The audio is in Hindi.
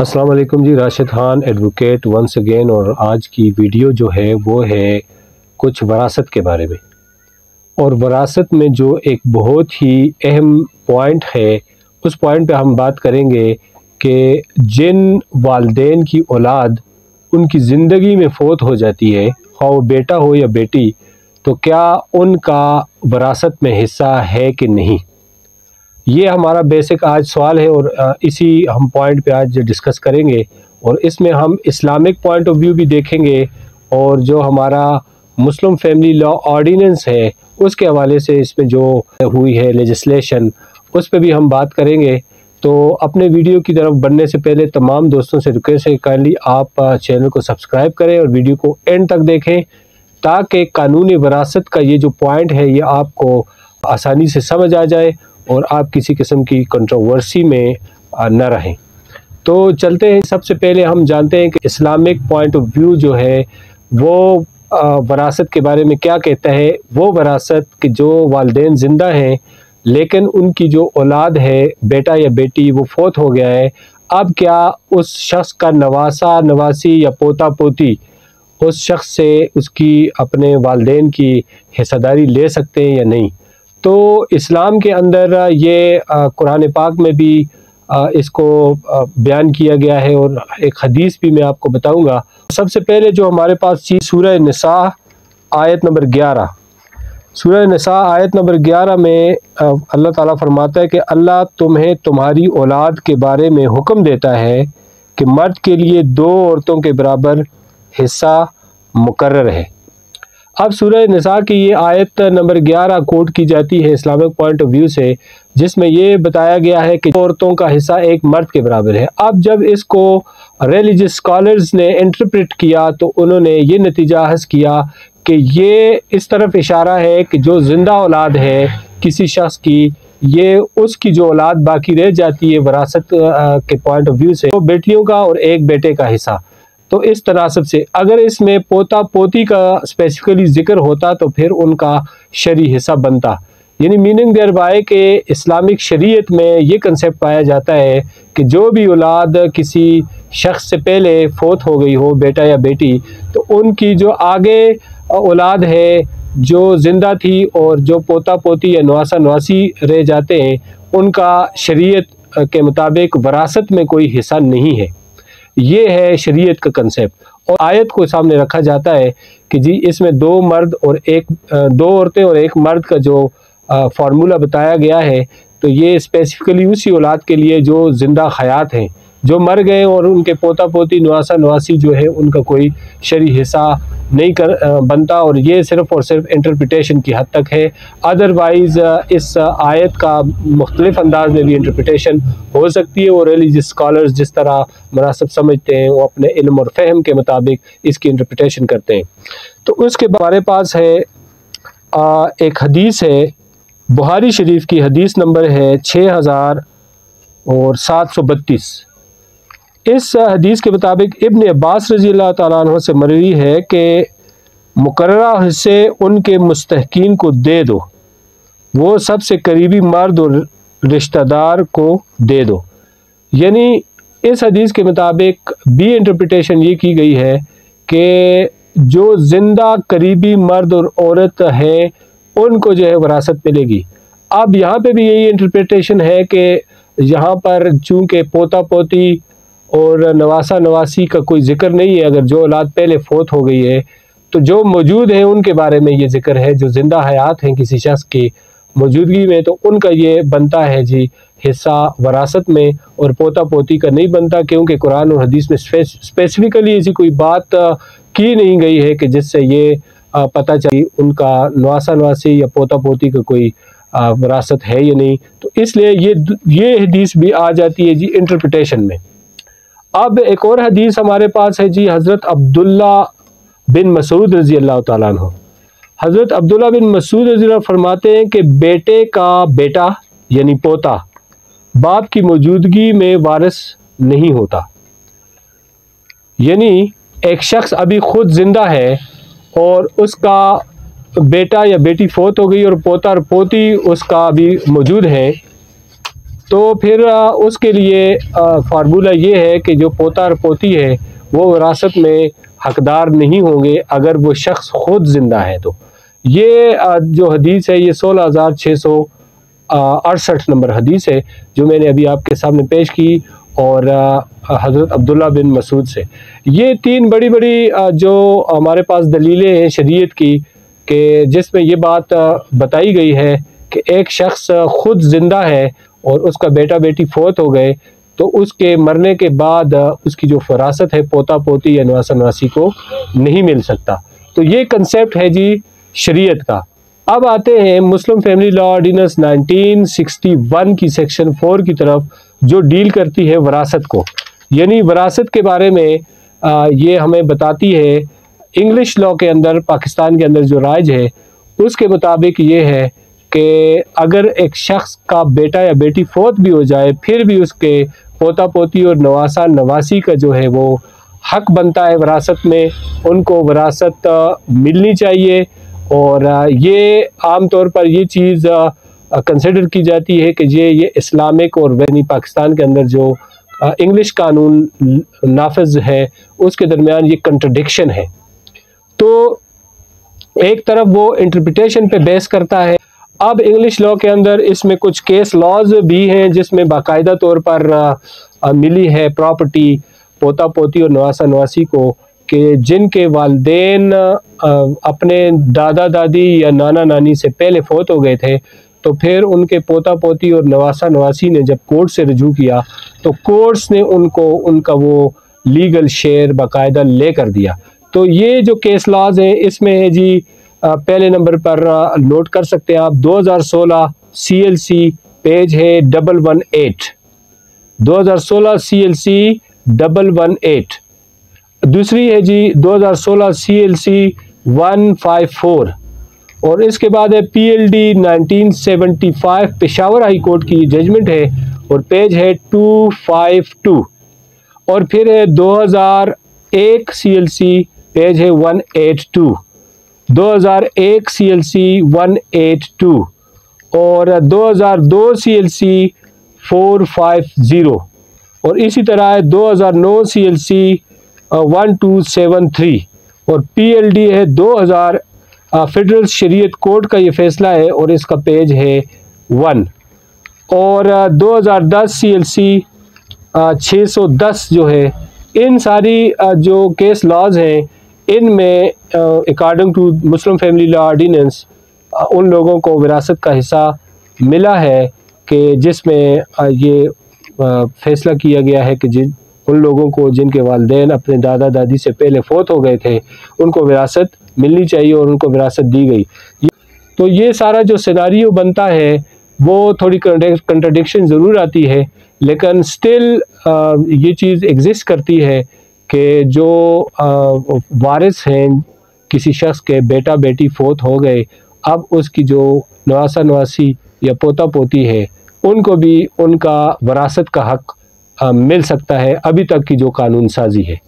अस्सलाम वालेकुम जी, Rashid Khan advocate once again. और आज की वीडियो जो है वो है कुछ वरासत के बारे में। और वरासत में जो एक बहुत ही अहम पॉइंट है, उस पॉइंट पे हम बात करेंगे कि जिन वालिदैन की औलाद उनकी ज़िंदगी में फ़ौत हो जाती है, ख़वाह वो बेटा हो या बेटी, तो क्या उनका वरासत में हिस्सा है कि नहीं। ये हमारा बेसिक आज सवाल है और इसी हम पॉइंट पे आज डिस्कस करेंगे। और इसमें हम इस्लामिक पॉइंट ऑफ व्यू भी देखेंगे और जो हमारा मुस्लिम फैमिली लॉ ऑर्डिनेंस है उसके हवाले से इसमें जो हुई है लेजिस्लेशन, उस पर भी हम बात करेंगे। तो अपने वीडियो की तरफ बढ़ने से पहले तमाम दोस्तों से रिक्वेस्ट है काइंडली आप चैनल को सब्सक्राइब करें और वीडियो को एंड तक देखें, ताकि कानूनी वरासत का ये जो पॉइंट है ये आपको आसानी से समझ आ जाए और आप किसी किस्म की कंट्रोवर्सी में न रहें। तो चलते हैं। सबसे पहले हम जानते हैं कि इस्लामिक पॉइंट ऑफ व्यू जो है वो वरासत के बारे में क्या कहता है। वो वरासत कि जो वालिदैन ज़िंदा हैं लेकिन उनकी जो औलाद है, बेटा या बेटी, वो फौत हो गया है, अब क्या उस शख्स का नवासा नवासी या पोता पोती उस शख्स से उसकी अपने वालिदैन की हिस्सेदारी ले सकते हैं या नहीं। तो इस्लाम के अंदर ये कुरान पाक में भी इसको बयान किया गया है और एक हदीस भी मैं आपको बताऊंगा। सबसे पहले जो हमारे पास चीज़ सूरह निसा आयत नंबर 11, सूरह निसा आयत नंबर 11 में अल्लाह ताला फरमाता है कि अल्लाह तुम्हें तुम्हारी औलाद के बारे में हुक्म देता है कि मर्द के लिए 2 औरतों के बराबर हिस्सा मुकर्रर है। अब सूरह निसा की ये आयत नंबर 11 कोट की जाती है इस्लामिक पॉइंट ऑफ व्यू से, जिसमें ये बताया गया है कि औरतों का हिस्सा एक मर्द के बराबर है। अब जब इसको रिलीजियस स्कॉलर्स ने इंटरप्रेट किया तो उन्होंने ये नतीजा हासिल किया कि ये इस तरफ इशारा है कि जो ज़िंदा औलाद है किसी शख्स की, ये उसकी जो औलाद बाकी रह जाती है वरासत के पॉइंट ऑफ व्यू से, तो बेटियों का और एक बेटे का हिस्सा। तो इस तनासब से अगर इसमें पोता पोती का स्पेसिफिकली जिक्र होता तो फिर उनका शरी हिस्सा बनता। यानी मीनिंग देयर बाय के इस्लामिक शरीयत में ये कंसेप्ट पाया जाता है कि जो भी औलाद किसी शख्स से पहले फौत हो गई हो, बेटा या बेटी, तो उनकी जो आगे औलाद है जो ज़िंदा थी और जो पोता पोती या नवासा नवासी रह जाते हैं, उनका शरीयत के मुताबिक वरासत में कोई हिस्सा नहीं है। ये है शरीयत का कंसेप्ट। और आयत को सामने रखा जाता है कि जी इसमें 2 औरतें और एक मर्द का जो फार्मूला बताया गया है, तो ये स्पेसिफिकली उसी औलाद के लिए जो ज़िंदा हयात हैं, जो मर गए और उनके पोता पोती नवासा नवासी जो है उनका कोई शरी हिस्सा नहीं बनता। और ये सिर्फ़ और सिर्फ इंटरप्रिटेशन की हद तक है। अदरवाइज़ इस आयत का मुख्तलिफ अंदाज में भी इंटरप्रिटेशन हो सकती है और रिलीजियस स्कॉलर्स जिस तरह मुनासिब समझते हैं वो अपने इल्म और फ़हम के मुताबिक इसकी इंटरप्रिटेशन करते हैं। तो उसके हमारे पास है एक हदीस है, बुखारी शरीफ की हदीस नंबर है 6732। इस हदीस के मुताबिक इब्न अब्बास रज़ी अल्लाह ताला अन्हु से मरवी है कि मुकर्ररा हिस्से उनके मुस्तहकीन को दे दो, वो सबसे करीबी मर्द और रिश्तेदार को दे दो। यानी इस हदीस के मुताबिक भी इंटरप्रिटेशन ये की गई है कि जो ज़िंदा करीबी मर्द और औरत है उनको जो है वरासत मिलेगी। अब यहाँ पे भी यही इंटरप्रिटेशन है कि यहाँ पर चूँकि पोता पोती और नवासा नवासी का कोई जिक्र नहीं है, अगर जो औलाद पहले फौत हो गई है तो जो मौजूद है उनके बारे में ये जिक्र है, जो ज़िंदा हयात हैं किसी शख्स की मौजूदगी में, तो उनका ये बनता है जी हिस्सा वरासत में, और पोता पोती का नहीं बनता, क्योंकि कुरान और हदीस में स्पेसिफिकली ऐसी कोई बात की नहीं गई है कि जिससे ये पता चले उनका नवासा नवासी या पोता पोती का कोई वरासत है या नहीं। तो इसलिए ये हदीस भी आ जाती है जी इंटरप्रिटेशन में। अब एक और हदीस हमारे पास है जी, हज़रत अब्दुल्ला बिन मसूद रज़ी अल्लाह ताला अन्हु। हज़रत अब्दुल्ला बिन मसूद रज़ी अल्लाह फरमाते हैं कि बेटे का बेटा यानी पोता बाप की मौजूदगी में वारिस नहीं होता। यानी एक शख्स अभी खुद ज़िंदा है और उसका बेटा या बेटी फौत हो गई और पोता और पोती उसका अभी मौजूद है, तो फिर उसके लिए फार्मूला ये है कि जो पोता और पोती है वो विरासत में हकदार नहीं होंगे अगर वो शख्स खुद ज़िंदा है। तो ये जो हदीस है ये 16,668 नंबर हदीस है जो मैंने अभी आपके सामने पेश की, और हज़रत अब्दुल्ला बिन मसूद से। ये तीन बड़ी बड़ी जो हमारे पास दलीलें हैं शरीयत की कि जिसमें ये बात बताई गई है कि एक शख्स खुद ज़िंदा है और उसका बेटा बेटी फौत हो गए तो उसके मरने के बाद उसकी जो फरासत है पोता पोती या नवासा नवासी को नहीं मिल सकता। तो ये कंसेप्ट है जी शरीयत का। अब आते हैं मुस्लिम फैमिली लॉ ऑर्डिनेंस 1961 की सेक्शन 4 की तरफ, जो डील करती है वरासत को, यानी वरासत के बारे में ये हमें बताती है इंग्लिश लॉ के अंदर, पाकिस्तान के अंदर जो राज है उसके मुताबिक ये है कि अगर एक शख्स का बेटा या बेटी फौत भी हो जाए फिर भी उसके पोता पोती और नवासा नवासी का जो है वो हक बनता है वरासत में, उनको वरासत मिलनी चाहिए। और ये आम तौर पर ये चीज़ कंसिडर की जाती है कि ये इस्लामिक और वैनी पाकिस्तान के अंदर जो इंग्लिश कानून नाफिज है उसके दरमियान ये कंट्रडिक्शन है। तो एक तरफ वो इंटरप्रिटेशन पे बेस करता है। अब इंग्लिश लॉ के अंदर इसमें कुछ केस लॉज भी हैं जिसमें बाकायदा तौर पर मिली है प्रॉपर्टी पोता पोती और नवासा नवासी को कि जिनके वालिदैन अपने दादा दादी या नाना नानी से पहले फौत हो गए थे, तो फिर उनके पोता पोती और नवासा नवासी ने जब कोर्ट से रजू किया तो कोर्ट्स ने उनको उनका वो लीगल शेयर बाकायदा ले कर दिया। तो ये जो केस लॉज हैं इसमें है जी पहले नंबर पर नोट कर सकते हैं आप 2016 CLC पेज है 118, 2016 CLC 118। दूसरी है जी 2016 CLC 154, और इसके बाद है PLD 1975 पेशावर हाई कोर्ट की जजमेंट है और पेज है 252, और फिर है 2001 CLC पेज है 182, 2001 CLC 182, और 2002 CLC 450, और इसी तरह है 2009 CLC 1273, और PLD है 2000 फेडरल शरीयत कोर्ट का ये फैसला है और इसका पेज है 1, और 2010 CLC 610 जो है। इन सारी जो केस लॉज हैं इनमें according to Muslim family law ordinance उन लोगों को विरासत का हिस्सा मिला है कि जिसमें ये फैसला किया गया है कि उन लोगों को जिनके वालिदैन अपने दादा दादी से पहले फौत हो गए थे उनको विरासत मिलनी चाहिए और उनको विरासत दी गई। तो ये सारा जो सिनारियो बनता है वो थोड़ी कंट्रडिक्शन ज़रूर आती है, लेकिन स्टिल ये चीज़ एग्जिस्ट करती है कि जो वारिस हैं किसी शख्स के बेटा बेटी फौत हो गए, अब उसकी जो नवासा नवासी या पोता पोती है उनको भी उनका वरासत का हक मिल सकता है, अभी तक की जो कानून साजी है।